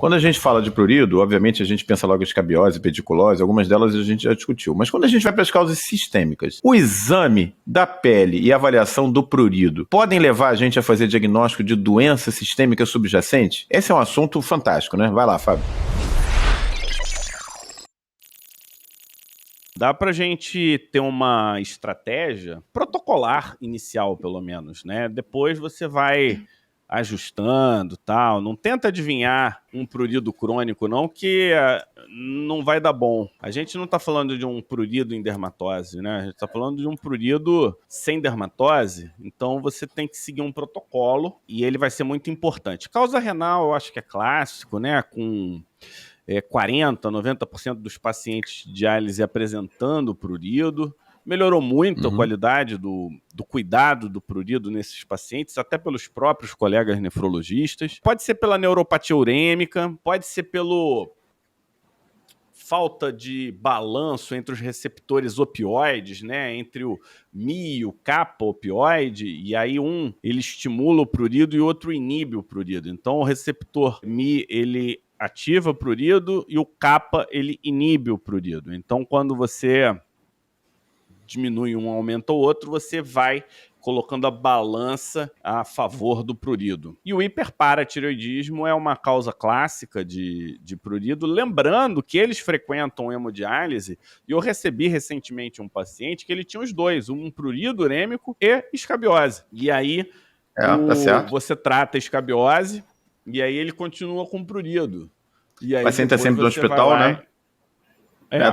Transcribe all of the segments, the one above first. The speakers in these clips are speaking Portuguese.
Quando a gente fala de prurido, obviamente a gente pensa logo em escabiose, pediculose, algumas delas a gente já discutiu. Mas quando a gente vai para as causas sistêmicas, o exame da pele e a avaliação do prurido podem levar a gente a fazer diagnóstico de doença sistêmica subjacente? Esse é um assunto fantástico, né? Vai lá, Fábio. Dá pra gente ter uma estratégia protocolar inicial, pelo menos, né? Depois você vai ajustando, tal. Não tenta adivinhar um prurido crônico, não, que não vai dar bom. A gente não tá falando de um prurido em dermatose, né? A gente tá falando de um prurido sem dermatose. Então você tem que seguir um protocolo e ele vai ser muito importante. Causa renal, eu acho que é clássico, né? Com 40%, 90% dos pacientes de diálise apresentando prurido. Melhorou muito a qualidade do cuidado do prurido nesses pacientes, até pelos próprios colegas nefrologistas. Pode ser pela neuropatia urêmica, pode ser pelo falta de balanço entre os receptores opioides, né, entre o Mi e o kappa opioide, e aí ele estimula o prurido e o outro inibe o prurido. Então o receptor Mi, ele ativa o prurido e o kappa, ele inibe o prurido. Então quando você diminui um, aumenta o outro, você vai colocando a balança a favor do prurido. E o hiperparatireoidismo é uma causa clássica de prurido, lembrando que eles frequentam hemodiálise, e eu recebi recentemente um paciente que ele tinha os dois, um prurido urêmico e escabiose. E aí Tá certo. você trata a escabiose, e aí ele continua com prurido. E aí o paciente tá sempre no hospital, né?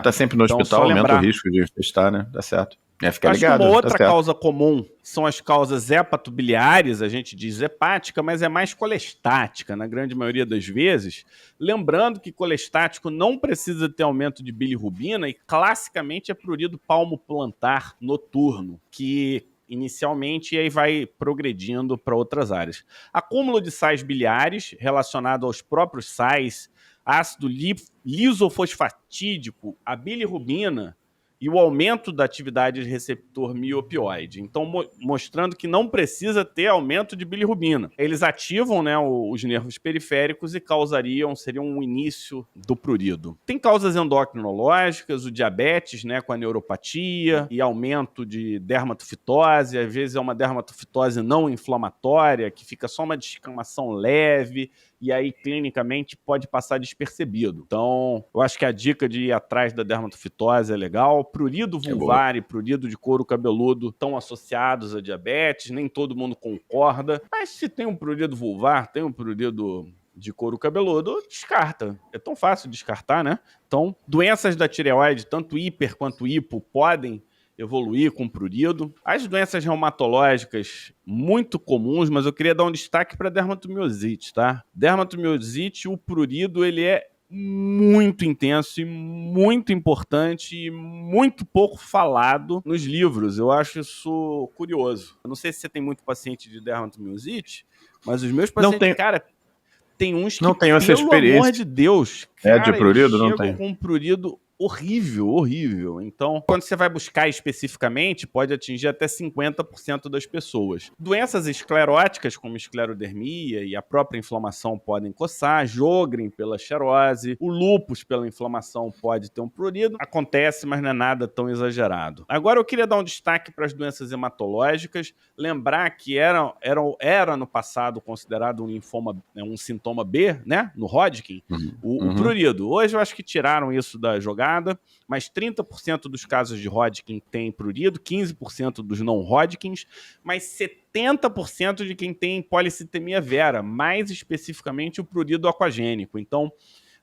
Tá sempre no hospital, aumenta o risco de infestar, né? Tá certo. Fica Acho ligado. que uma outra causa comum são as causas hepatobiliares, a gente diz hepática, mas é mais colestática, na grande maioria das vezes. Lembrando que colestático não precisa ter aumento de bilirrubina e classicamente é prurido palmo-plantar noturno, que inicialmente e aí vai progredindo para outras áreas. Acúmulo de sais biliares relacionado aos próprios sais, ácido lisofosfatídico, a bilirrubina e o aumento da atividade de receptor miopioide. Então, mostrando que não precisa ter aumento de bilirrubina. Eles ativam, né, os nervos periféricos e seriam um início do prurido. Tem causas endocrinológicas, o diabetes, né, com a neuropatia e aumento de dermatofitose. Às vezes é uma dermatofitose não inflamatória, que fica só uma descamação leve, e aí clinicamente pode passar despercebido. Então, eu acho que a dica de ir atrás da dermatofitose é legal. Prurido vulvar e prurido de couro cabeludo estão associados a diabetes, nem todo mundo concorda, mas se tem um prurido vulvar, tem um prurido de couro cabeludo, descarta. É tão fácil descartar, né? Então, doenças da tireoide, tanto hiper quanto hipo, podem evoluir com prurido. As doenças reumatológicas muito comuns, mas eu queria dar um destaque para a dermatomiosite, tá? Dermatomiosite, o prurido, ele é muito intenso e muito importante e muito pouco falado nos livros. Eu acho isso curioso. Eu não sei se você tem muito paciente de dermatomiosite, mas os meus pacientes, cara, tem uns que, não tenho essa pelo amor de Deus, cara, de prurido, eles não chegam tem. com um prurido horrível. Então, quando você vai buscar especificamente, pode atingir até 50% das pessoas. Doenças escleróticas, como esclerodermia e a própria inflamação podem coçar, Sjögren pela xerose, o lúpus pela inflamação pode ter um prurido. Acontece, mas não é nada tão exagerado. Agora eu queria dar um destaque para as doenças hematológicas, lembrar que era no passado considerado um linfoma, um sintoma B, né, no Hodgkin, o prurido. Hoje eu acho que tiraram isso da jogada, mas 30% dos casos de Hodgkin tem prurido, 15% dos não Hodgkins, mas 70% de quem tem policitemia vera, mais especificamente o prurido aquagênico. Então,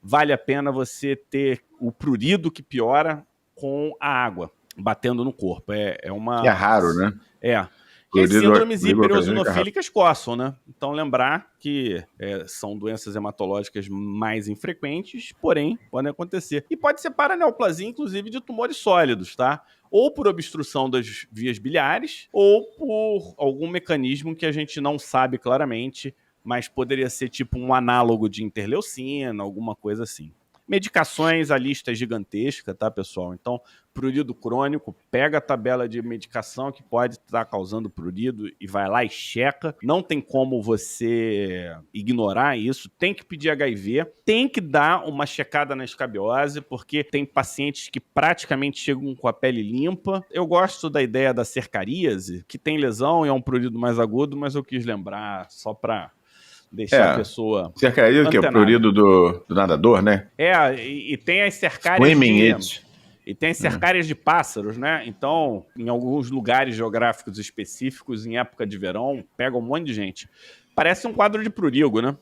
vale a pena você ter o prurido que piora com a água batendo no corpo. É raro, né? E as síndromes hipereosinofílicas coçam, né? Então, lembrar que são doenças hematológicas mais infrequentes, porém, podem acontecer. E pode ser paraneoplasia, inclusive, de tumores sólidos, tá? Ou por obstrução das vias biliares, ou por algum mecanismo que a gente não sabe claramente, mas poderia ser tipo um análogo de interleucina, alguma coisa assim. Medicações, a lista é gigantesca, tá, pessoal? Então, prurido crônico, pega a tabela de medicação que pode estar causando prurido e vai lá e checa. Não tem como você ignorar isso. Tem que pedir HIV, tem que dar uma checada na escabiose, porque tem pacientes que praticamente chegam com a pele limpa. Eu gosto da ideia da cercaríase, que tem lesão e é um prurido mais agudo, mas eu quis lembrar só para deixar a pessoa cercaria o quê? O prurido do nadador, né? E tem as cercárias Swimming it. E tem as cercárias de pássaros, né? Então, em alguns lugares geográficos específicos, em época de verão, pega um monte de gente. Parece um quadro de prurigo, né?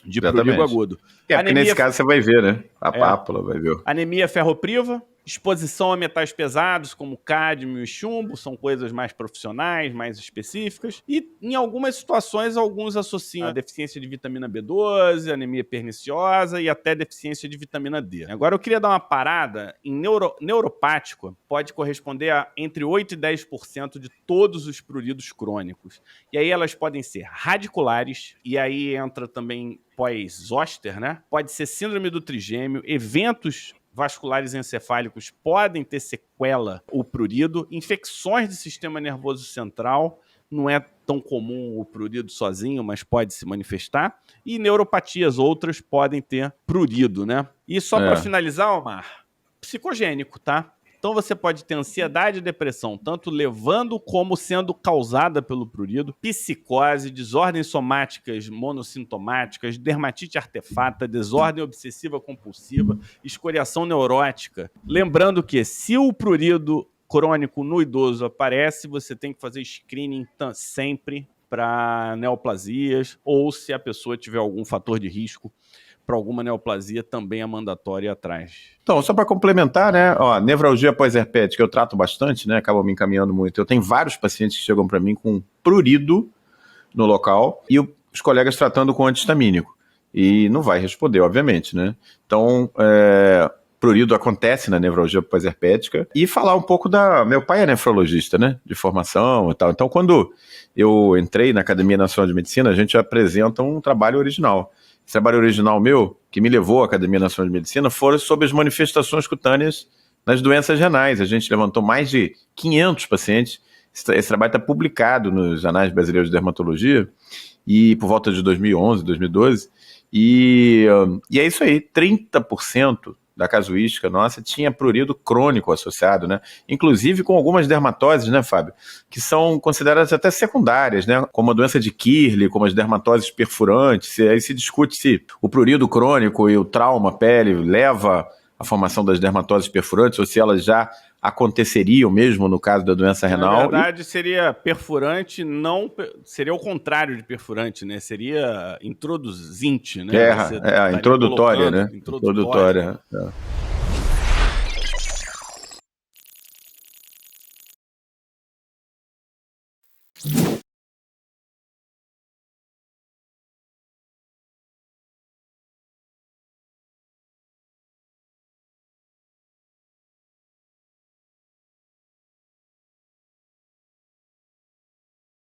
De prurigo agudo. Porque nesse caso você vai ver, né? A pápula vai ver. Anemia ferropriva, exposição a metais pesados, como cádmio e chumbo, são coisas mais profissionais, mais específicas. E, em algumas situações, alguns associam a deficiência de vitamina B12, anemia perniciosa e até deficiência de vitamina D. Agora, eu queria dar uma parada em neuropático, pode corresponder a entre 8% e 10% de todos os pruridos crônicos. E aí elas podem ser radiculares, e aí entra também pós-zoster, né? Pode ser síndrome do trigêmeo, eventos vasculares encefálicos podem ter sequela ou prurido, infecções do sistema nervoso central, não é tão comum o prurido sozinho, mas pode se manifestar, e neuropatias outras podem ter prurido, né? E só para finalizar, Omar, psicogênico, tá? Então você pode ter ansiedade e depressão, tanto levando como sendo causada pelo prurido, psicose, desordens somáticas monossintomáticas, dermatite artefata, desordem obsessiva compulsiva, escoriação neurótica. Lembrando que se o prurido crônico no idoso aparece, você tem que fazer screening sempre para neoplasias, ou se a pessoa tiver algum fator de risco para alguma neoplasia, também é mandatório ir atrás. Então, só para complementar, né? Ó, nevralgia pós-herpética eu trato bastante, né? Acabam me encaminhando muito. Eu tenho vários pacientes que chegam para mim com prurido no local e os colegas tratando com antihistamínico. E não vai responder, obviamente, né? Então, prurido acontece na nevralgia pós-herpética. E falar um pouco da... Meu pai é nefrologista, né? De formação e tal. Então, quando eu entrei na Academia Nacional de Medicina, a gente apresenta um trabalho original. Esse trabalho original meu, que me levou à Academia Nacional de Medicina, foram sobre as manifestações cutâneas nas doenças renais. A gente levantou mais de 500 pacientes. Esse trabalho está publicado nos Anais Brasileiros de Dermatologia, e por volta de 2011, 2012. E é isso aí, 30% da casuística nossa tinha prurido crônico associado, né? Inclusive com algumas dermatoses, né, Fábio? Que são consideradas até secundárias, né? Como a doença de Kirli, como as dermatoses perfurantes. Aí se discute se o prurido crônico e o trauma pele leva à formação das dermatoses perfurantes ou se elas já aconteceriam mesmo no caso da doença renal. Na verdade, seria perfurante, não... Seria o contrário de perfurante, né? Seria introduzinte, né? Introdutória, né? Introdutória.